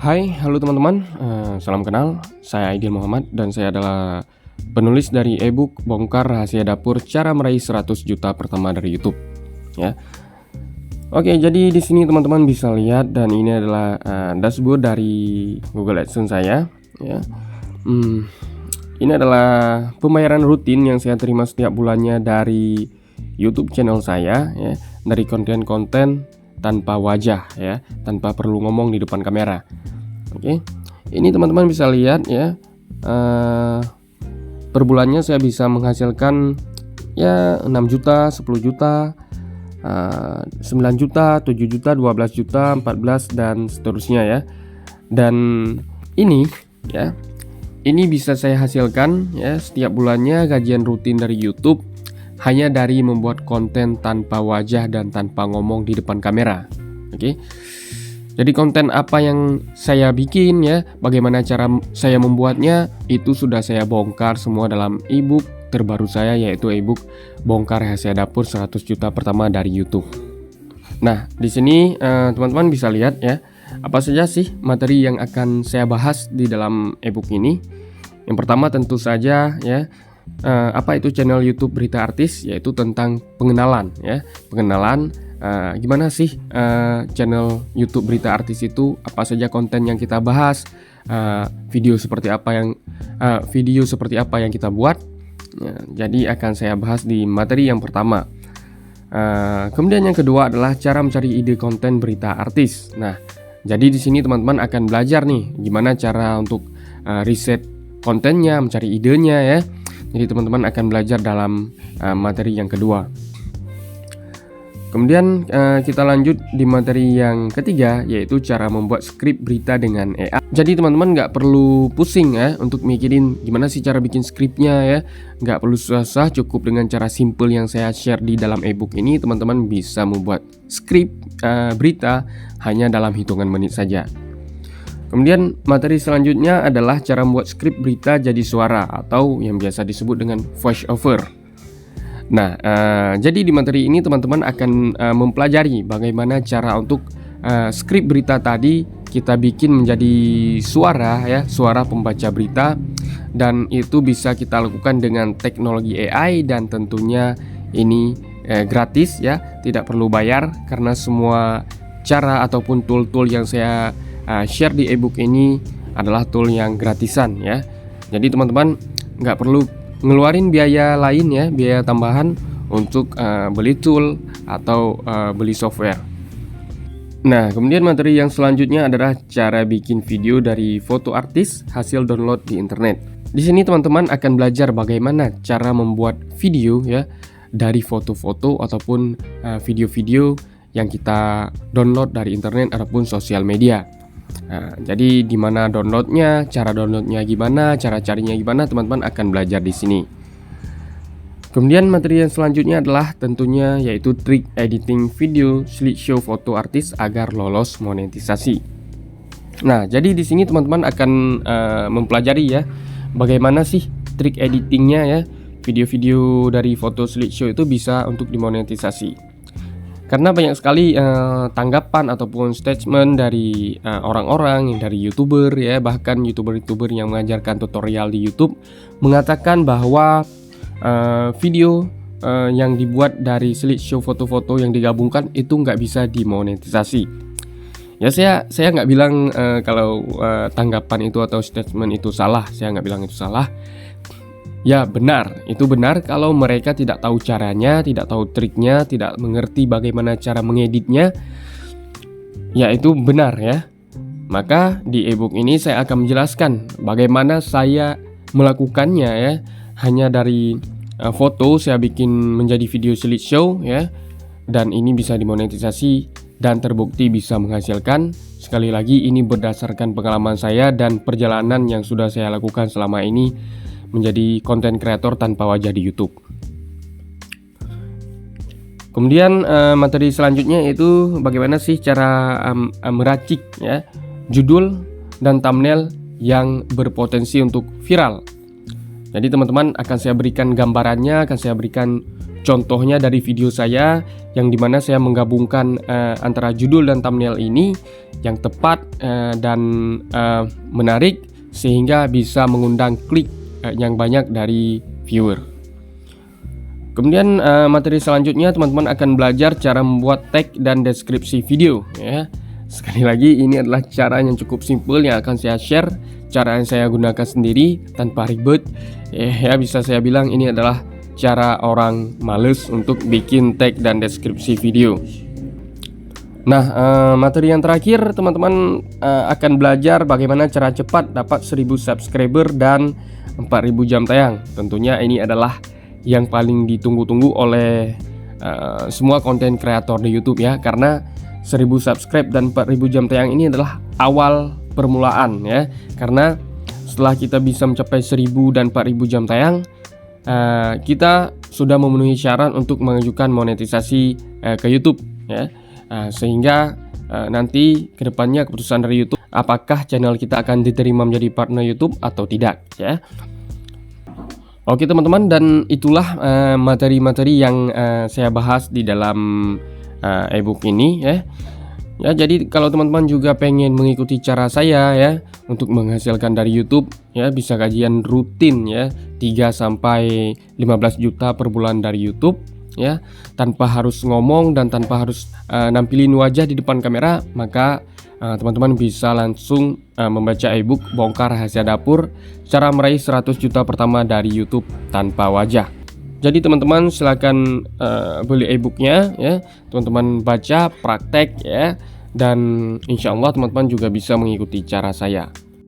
Hai, halo teman-teman, salam kenal, saya Aidil Muhammad dan saya adalah penulis dari ebook Bongkar Rahasia Dapur Cara Meraih 100 Juta Pertama dari YouTube. Ya, oke, jadi di sini teman-teman bisa lihat dan ini adalah dashboard dari Google AdSense saya. Ya, ini adalah pembayaran rutin yang saya terima setiap bulannya dari YouTube channel saya, ya, dari konten-konten tanpa wajah, ya, tanpa perlu ngomong di depan kamera. Oke, ini teman-teman bisa lihat ya, per bulannya saya bisa menghasilkan ya 6 juta, 10 juta, 9 juta, 7 juta, 12 juta, 14 dan seterusnya ya. Dan ini ya, ini bisa saya hasilkan ya setiap bulannya gajian rutin dari YouTube hanya dari membuat konten tanpa wajah dan tanpa ngomong di depan kamera. Oke. Jadi konten apa yang saya bikin ya, bagaimana cara saya membuatnya, itu sudah saya bongkar semua dalam ebook terbaru saya, yaitu ebook Bongkar Rahasia Dapur 100 Juta Pertama dari YouTube. Nah, di sini teman-teman bisa lihat ya, apa saja sih materi yang akan saya bahas di dalam ebook ini. Yang pertama tentu saja ya, apa itu channel YouTube Berita Artis, yaitu tentang pengenalan ya, pengenalan. Gimana sih channel YouTube Berita Artis itu, apa saja konten yang kita bahas, video seperti apa yang kita buat ya, jadi akan saya bahas di materi yang pertama. Kemudian yang kedua adalah cara mencari ide konten berita artis. Nah, jadi di sini teman-teman akan belajar nih gimana cara untuk riset kontennya, mencari idenya ya. Jadi teman-teman akan belajar dalam materi yang kedua. Kemudian kita lanjut di materi yang ketiga, yaitu cara membuat skrip berita dengan AI. Jadi teman-teman nggak perlu pusing ya untuk mikirin gimana sih cara bikin skripnya ya. Nggak perlu susah, cukup dengan cara simple yang saya share di dalam ebook ini. Teman-teman bisa membuat skrip berita hanya dalam hitungan menit saja. Kemudian materi selanjutnya adalah cara membuat skrip berita jadi suara atau yang biasa disebut dengan voice over. Nah, jadi di materi ini teman-teman akan mempelajari bagaimana cara untuk skrip berita tadi kita bikin menjadi suara ya, suara pembaca berita, dan itu bisa kita lakukan dengan teknologi AI dan tentunya ini gratis ya, tidak perlu bayar karena semua cara ataupun tool-tool yang saya share di ebook ini adalah tool yang gratisan ya. Jadi teman-teman nggak perlu ngeluarin biaya lain ya, biaya tambahan untuk beli tool atau beli software. Nah, kemudian materi yang selanjutnya adalah cara bikin video dari foto artis hasil download di internet. Di sini teman-teman akan belajar bagaimana cara membuat video ya dari foto-foto ataupun video-video yang kita download dari internet ataupun sosial media. Nah, jadi di mana downloadnya, cara downloadnya gimana, cara carinya gimana, teman-teman akan belajar di sini. Kemudian materi yang selanjutnya adalah tentunya yaitu trik editing video slideshow foto artis agar lolos monetisasi. Nah, jadi di sini teman-teman akan mempelajari ya bagaimana sih trik editingnya ya, video-video dari foto slideshow itu bisa untuk dimonetisasi. Karena banyak sekali tanggapan ataupun statement dari orang-orang yang dari YouTuber ya, bahkan YouTuber-YouTuber yang mengajarkan tutorial di YouTube mengatakan bahwa video yang dibuat dari slideshow foto-foto yang digabungkan itu nggak bisa dimonetisasi. Ya, saya nggak bilang kalau tanggapan itu atau statement itu salah, saya nggak bilang itu salah. Ya benar, itu benar kalau mereka tidak tahu caranya, tidak tahu triknya, tidak mengerti bagaimana cara mengeditnya. Ya itu benar ya. Maka di ebook ini saya akan menjelaskan bagaimana saya melakukannya ya. Hanya dari foto saya bikin menjadi video slideshow ya. Dan ini bisa dimonetisasi dan terbukti bisa menghasilkan. Sekali lagi ini berdasarkan pengalaman saya dan perjalanan yang sudah saya lakukan selama ini menjadi konten kreator tanpa wajah di YouTube. Kemudian materi selanjutnya yaitu bagaimana sih cara meracik ya judul dan thumbnail yang berpotensi untuk viral. Jadi teman-teman akan saya berikan gambarannya, akan saya berikan contohnya dari video saya yang dimana saya menggabungkan antara judul dan thumbnail ini yang tepat dan menarik sehingga bisa mengundang klik yang banyak dari viewer. Kemudian materi selanjutnya teman-teman akan belajar cara membuat tag dan deskripsi video ya. Sekali lagi ini adalah cara yang cukup simpel yang akan saya share, cara yang saya gunakan sendiri tanpa ribet. Ya bisa saya bilang ini adalah cara orang males untuk bikin tag dan deskripsi video. Nah, materi yang terakhir teman-teman akan belajar bagaimana cara cepat dapat 1000 subscriber dan 4000 jam tayang. Tentunya ini adalah yang paling ditunggu-tunggu oleh semua konten kreator di YouTube ya, karena 1000 subscribe dan 4000 jam tayang ini adalah awal permulaan ya. Karena setelah kita bisa mencapai 1000 dan 4000 jam tayang, kita sudah memenuhi syarat untuk mengajukan monetisasi ke YouTube ya. Sehingga nanti kedepannya keputusan dari YouTube apakah channel kita akan diterima menjadi partner YouTube atau tidak ya. Oke teman-teman, dan itulah materi-materi yang saya bahas di dalam ebook ini ya. Ya, jadi kalau teman-teman juga pengen mengikuti cara saya ya untuk menghasilkan dari YouTube ya, bisa kajian rutin ya 3 sampai 15 juta per bulan dari YouTube ya, tanpa harus ngomong dan tanpa harus nampilin wajah di depan kamera, maka teman-teman bisa langsung membaca ebook Bongkar Rahasia Dapur cara meraih 100 juta pertama dari YouTube tanpa wajah. Jadi teman-teman silakan beli ebooknya ya, teman-teman baca, praktek ya, dan insya Allah teman-teman juga bisa mengikuti cara saya.